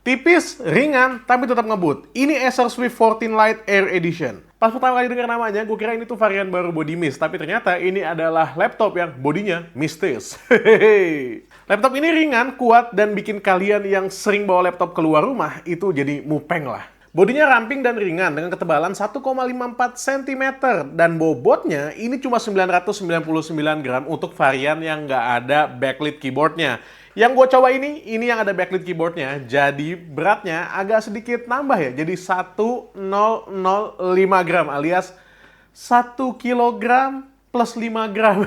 Tipis, ringan, tapi tetap ngebut. Ini Acer Swift 14 Lite Air Edition. Pas pertama kali dengar namanya, gue kira ini tuh varian baru body mist, tapi ternyata ini adalah laptop yang bodinya mistis. Hehehe. Laptop ini ringan, kuat, dan bikin kalian yang sering bawa laptop keluar rumah itu jadi mupeng lah. Bodinya ramping dan ringan dengan ketebalan 1,54 cm dan bobotnya ini cuma 999 gram untuk varian yang nggak ada backlit keyboardnya. Yang gue coba ini yang ada backlit keyboardnya, jadi beratnya agak sedikit nambah ya, jadi 1005 gram alias 1 kilogram plus 5 gram.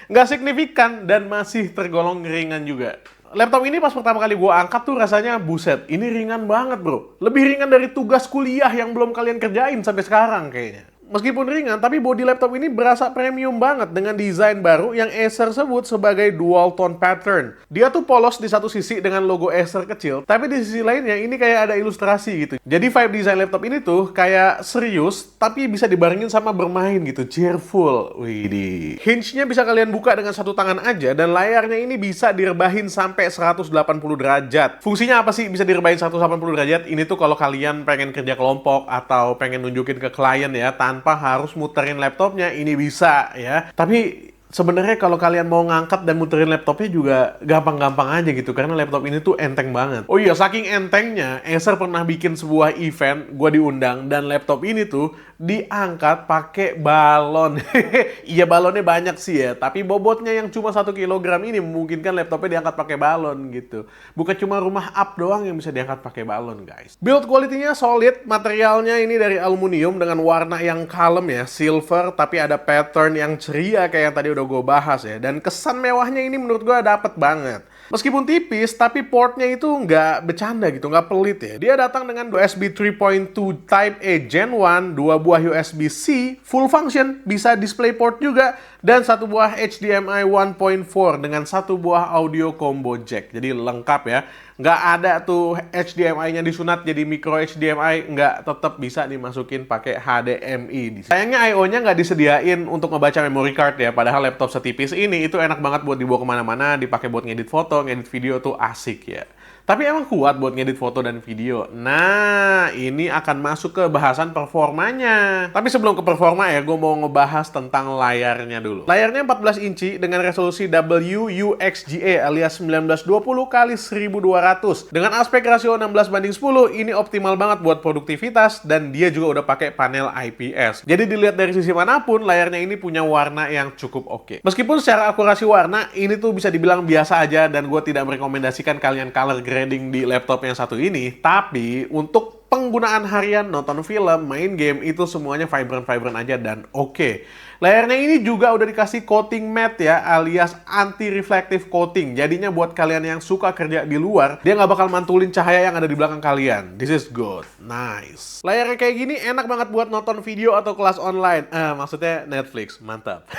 Nggak signifikan dan masih tergolong ringan juga. Laptop ini pas pertama kali gue angkat tuh rasanya buset, ini ringan banget bro. Lebih ringan dari tugas kuliah yang belum kalian kerjain sampai sekarang kayaknya. Meskipun ringan, tapi bodi laptop ini berasa premium banget dengan desain baru yang Acer sebut sebagai dual tone pattern. Dia tuh polos di satu sisi dengan logo Acer kecil, tapi di sisi lainnya ini kayak ada ilustrasi gitu. Jadi vibe desain laptop ini tuh kayak serius, tapi bisa dibarengin sama bermain gitu, cheerful. Widih. Hinge-nya bisa kalian buka dengan satu tangan aja, dan layarnya ini bisa direbahin sampai 180 derajat. Fungsinya apa sih bisa direbahin 180 derajat? Ini tuh kalau kalian pengen kerja kelompok atau pengen nunjukin ke klien ya, tanpa harus muterin laptopnya, ini bisa ya. Tapi sebenarnya kalau kalian mau ngangkat dan muterin laptopnya juga gampang-gampang aja gitu, karena laptop ini tuh enteng banget. Oh iya, saking entengnya, Acer pernah bikin sebuah event, gue diundang, dan laptop ini tuh diangkat pakai balon. Iya, balonnya banyak sih ya, tapi bobotnya yang cuma 1 kilogram ini memungkinkan laptopnya diangkat pakai balon gitu. Bukan cuma rumah up doang yang bisa diangkat pakai balon, guys. Build quality-nya solid, materialnya ini dari aluminium dengan warna yang kalem ya, silver, tapi ada pattern yang ceria kayak yang tadi udah gue bahas ya. Dan kesan mewahnya ini menurut gue dapet banget. Meskipun tipis, tapi portnya itu nggak bercanda gitu, nggak pelit ya. Dia datang dengan USB 3.2 Type A Gen 1, 2 buah USB-C, full function, bisa display port juga, dan 1 buah HDMI 1.4 dengan 1 buah audio combo jack. Jadi lengkap ya. Nggak ada tuh HDMI-nya disunat jadi micro HDMI, nggak, tetap bisa dimasukin pakai HDMI. Sayangnya I/O-nya nggak disediain untuk ngebaca memory card ya, padahal laptop setipis ini itu enak banget buat dibawa kemana-mana, dipakai buat ngedit foto, ngedit video tuh asik ya. Tapi emang kuat buat ngedit foto dan video. Nah, ini akan masuk ke bahasan performanya. Tapi sebelum ke performa ya, gue mau ngebahas tentang layarnya dulu. Layarnya 14 inci dengan resolusi WUXGA alias 1920x1200. Dengan aspek rasio 16:10, ini optimal banget buat produktivitas dan dia juga udah pakai panel IPS. Jadi dilihat dari sisi manapun, layarnya ini punya warna yang cukup oke. Meskipun secara akurasi warna, ini tuh bisa dibilang biasa aja dan gue tidak merekomendasikan kalian color grading di laptop yang satu ini, tapi untuk penggunaan harian, nonton film, main game, itu semuanya vibrant-vibrant aja dan oke. Layarnya ini juga udah dikasih coating matte ya, alias anti-reflective coating. Jadinya buat kalian yang suka kerja di luar, dia nggak bakal mantulin cahaya yang ada di belakang kalian. This is good. Nice. Layarnya kayak gini enak banget buat nonton video atau kelas online. Maksudnya Netflix. Mantap.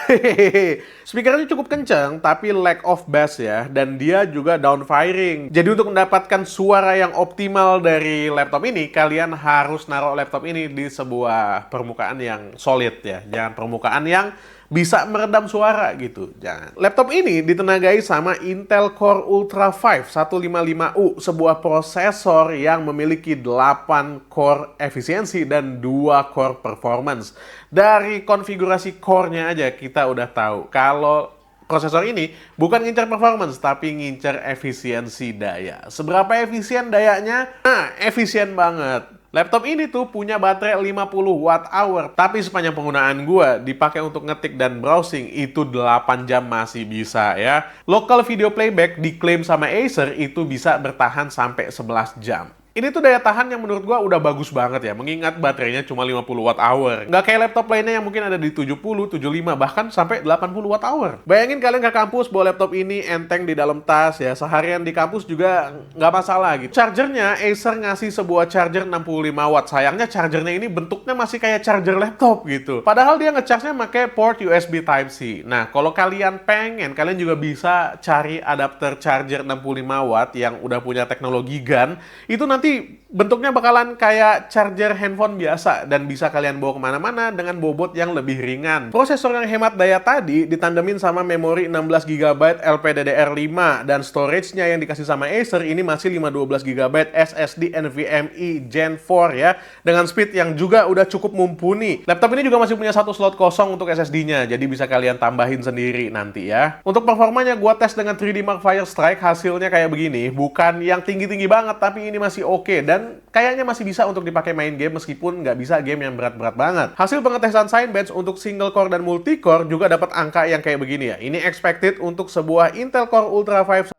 Speakernya cukup kencang, tapi lack of bass ya. Dan dia juga downfiring. Jadi untuk mendapatkan suara yang optimal dari laptop ini, kalian harus naruh laptop ini di sebuah permukaan yang solid ya. Jangan permukaan yang bisa meredam suara gitu, jangan. Laptop ini ditenagai sama Intel Core Ultra 5 155U, sebuah prosesor yang memiliki 8 core efisiensi dan 2 core performance. Dari konfigurasi core-nya aja kita udah tahu kalau prosesor ini bukan ngincer performance, tapi ngincer efisiensi daya. Seberapa efisien dayanya? Nah, efisien banget. Laptop ini tuh punya baterai 50 Wh, tapi sepanjang penggunaan gue dipakai untuk ngetik dan browsing itu 8 jam masih bisa ya. Local video playback diklaim sama Acer itu bisa bertahan sampai 11 jam. Ini tuh daya tahan yang menurut gua udah bagus banget ya, mengingat baterainya cuma 50 Wh. Nggak kayak laptop lainnya yang mungkin ada di 70, 75, bahkan sampai 80 Wh. Bayangin kalian ke kampus bawa laptop ini enteng di dalam tas ya, seharian di kampus juga nggak masalah gitu. Chargernya, Acer ngasih sebuah charger 65 watt. Sayangnya chargernya ini bentuknya masih kayak charger laptop gitu. Padahal dia ngecharge-nya pakai port USB Type-C. Nah, kalau kalian pengen, kalian juga bisa cari adapter charger 65 watt yang udah punya teknologi GaN. Itu nanti nanti bentuknya bakalan kayak charger handphone biasa dan bisa kalian bawa kemana-mana dengan bobot yang lebih ringan. Prosesor yang hemat daya tadi ditandemin sama memori 16 GB LPDDR5 dan storage-nya yang dikasih sama Acer ini masih 512 GB SSD NVMe Gen 4 ya, dengan speed yang juga udah cukup mumpuni. Laptop ini juga masih punya satu slot kosong untuk SSD-nya, jadi bisa kalian tambahin sendiri nanti ya. Untuk performanya gua tes dengan 3D Mark Firestrike, hasilnya kayak begini, bukan yang tinggi-tinggi banget tapi ini masih oke dan kayaknya masih bisa untuk dipakai main game meskipun nggak bisa game yang berat-berat banget. Hasil pengetesan Cinebench untuk single core dan multi core juga dapat angka yang kayak begini ya. Ini expected untuk sebuah Intel Core Ultra 5.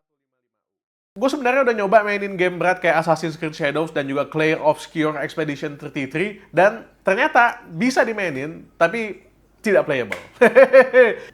Gue sebenarnya udah nyoba mainin game berat kayak Assassin's Creed Shadows dan juga Clair Obscure Expedition 33 dan ternyata bisa dimainin tapi tidak playable.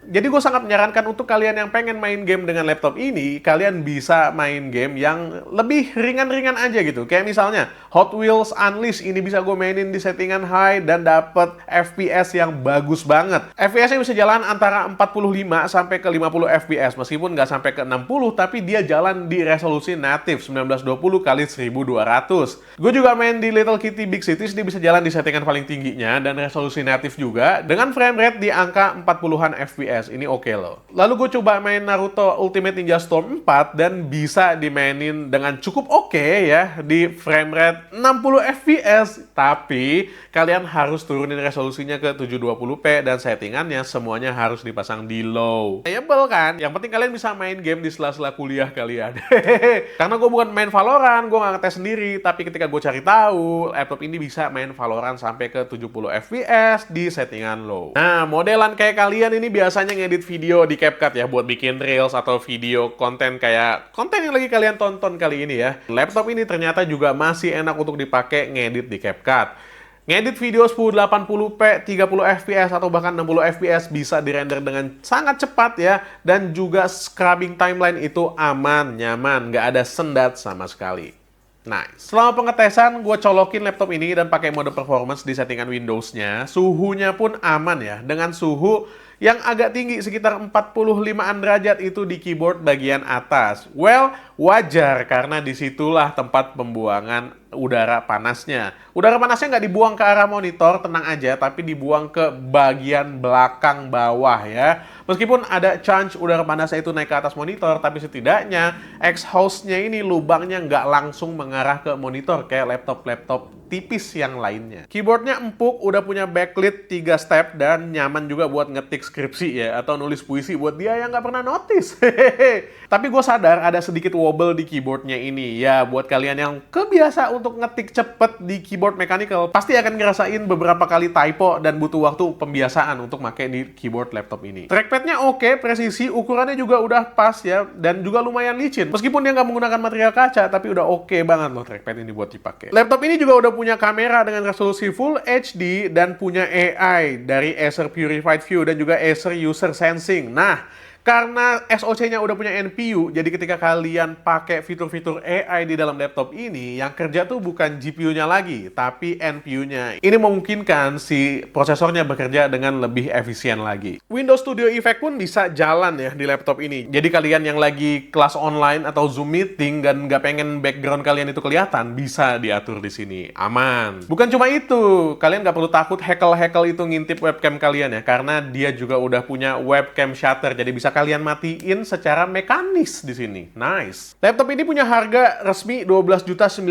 Jadi gue sangat menyarankan untuk kalian yang pengen main game dengan laptop ini, kalian bisa main game yang lebih ringan-ringan aja gitu. Kayak misalnya Hot Wheels Unleashed ini bisa gue mainin di settingan high dan dapet FPS yang bagus banget. FPS-nya bisa jalan antara 45 sampai ke 50 FPS, meskipun nggak sampai ke 60, tapi dia jalan di resolusi native 1920 x 1200. Gue juga main di Little Kitty Big Cities, dia bisa jalan di settingan paling tingginya dan resolusi native juga dengan frame rate di angka 40-an FPS. Ini oke loh. Lalu gue coba main Naruto Ultimate Ninja Storm 4 dan bisa dimainin dengan cukup oke ya di frame rate 60 FPS. Tapi kalian harus turunin resolusinya ke 720p dan settingannya semuanya harus dipasang di low. Playable kan? Yang penting kalian bisa main game di sela-sela kuliah kalian. Karena gue bukan main Valorant, gue nggak ngetes sendiri. Tapi ketika gue cari tahu, laptop ini bisa main Valorant sampai ke 70 FPS di settingan low. Nah, modelan kayak kalian ini biasanya ngedit video di CapCut ya, buat bikin reels atau video konten kayak konten yang lagi kalian tonton kali ini ya. Laptop ini ternyata juga masih enak untuk dipakai ngedit di CapCut. Ngedit video 1080p, 30 fps atau bahkan 60 fps bisa dirender dengan sangat cepat ya. Dan juga scrubbing timeline itu aman, nyaman, nggak ada sendat sama sekali. Nice. Selama pengetesan, gue colokin laptop ini dan pakai mode performance di settingan Windows-nya. Suhunya pun aman ya, dengan suhu yang agak tinggi sekitar 45-an derajat itu di keyboard bagian atas. Well, wajar karena disitulah tempat pembuangan udara panasnya. Udara panasnya nggak dibuang ke arah monitor, tenang aja, tapi dibuang ke bagian belakang bawah ya. Meskipun ada chance udara panasnya itu naik ke atas monitor, tapi setidaknya exhaust-nya ini lubangnya nggak langsung mengarah ke monitor kayak laptop-laptop tipis yang lainnya. Keyboardnya empuk, udah punya backlit 3 step dan nyaman juga buat ngetik skripsi ya, atau nulis puisi buat dia yang nggak pernah notice. Tapi gue sadar ada sedikit wobble di keyboardnya ini. Ya, buat kalian yang kebiasa untuk ngetik cepet di keyboard mechanical, pasti akan ngerasain beberapa kali typo dan butuh waktu pembiasaan untuk pakai di keyboard laptop ini. Trackpadnya oke, presisi, ukurannya juga udah pas ya, dan juga lumayan licin. Meskipun dia nggak menggunakan material kaca, tapi udah oke banget loh trackpad ini buat dipakai. Laptop ini juga udah punya kamera dengan resolusi Full HD dan punya AI dari Acer Purified View dan juga Acer User Sensing. Nah, karena SoC-nya udah punya NPU, jadi ketika kalian pakai fitur-fitur AI di dalam laptop ini, yang kerja tuh bukan GPU-nya lagi, tapi NPU-nya. Ini memungkinkan si prosesornya bekerja dengan lebih efisien lagi. Windows Studio Effect pun bisa jalan ya di laptop ini. Jadi kalian yang lagi kelas online atau Zoom meeting dan nggak pengen background kalian itu kelihatan, bisa diatur di sini. Aman. Bukan cuma itu, kalian nggak perlu takut hackle itu ngintip webcam kalian ya, karena dia juga udah punya webcam shutter, jadi bisa kalian matiin secara mekanis di sini. Nice. Laptop ini punya harga resmi 12.999.000,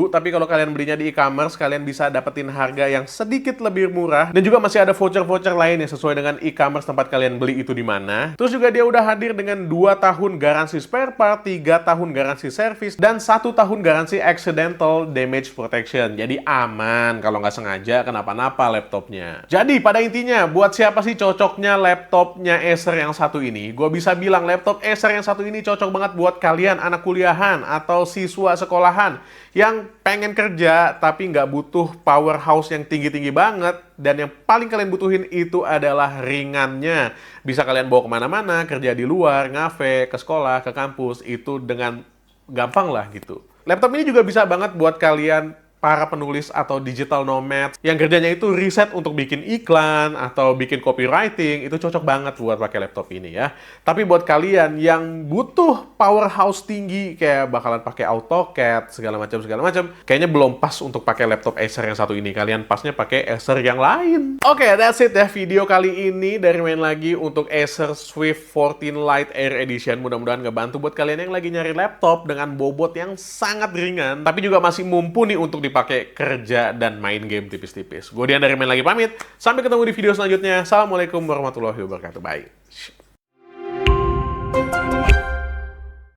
tapi kalau kalian belinya di e-commerce, kalian bisa dapetin harga yang sedikit lebih murah dan juga masih ada voucher-voucher lain yang sesuai dengan e-commerce tempat kalian beli itu di mana. Terus juga dia udah hadir dengan 2 tahun garansi spare part, 3 tahun garansi service, dan 1 tahun garansi accidental damage protection. Jadi aman kalau nggak sengaja kenapa-napa laptopnya. Jadi pada intinya, buat siapa sih cocoknya laptopnya Acer yang satu ini? Gue bisa bilang laptop Acer yang satu ini cocok banget buat kalian anak kuliahan atau siswa sekolahan yang pengen kerja tapi nggak butuh powerhouse yang tinggi-tinggi banget, dan yang paling kalian butuhin itu adalah ringannya. Bisa kalian bawa kemana-mana, kerja di luar, ngafe, ke sekolah, ke kampus, itu dengan gampang lah gitu. Laptop ini juga bisa banget buat kalian para penulis atau digital nomad yang kerjanya itu riset untuk bikin iklan atau bikin copywriting, itu cocok banget buat pakai laptop ini ya. Tapi buat kalian yang butuh powerhouse tinggi kayak bakalan pakai AutoCAD segala macam, kayaknya belum pas untuk pakai laptop Acer yang satu ini. Kalian pasnya pakai Acer yang lain. Oke, that's it ya video kali ini dari main lagi untuk Acer Swift 14 Lite Air Edition. Mudah-mudahan ngebantu buat kalian yang lagi nyari laptop dengan bobot yang sangat ringan, tapi juga masih mumpuni untuk dipakai kerja dan main game tipis-tipis. Gue Dian dari main lagi pamit. Sampai ketemu di video selanjutnya. Assalamualaikum warahmatullahi wabarakatuh. Bye.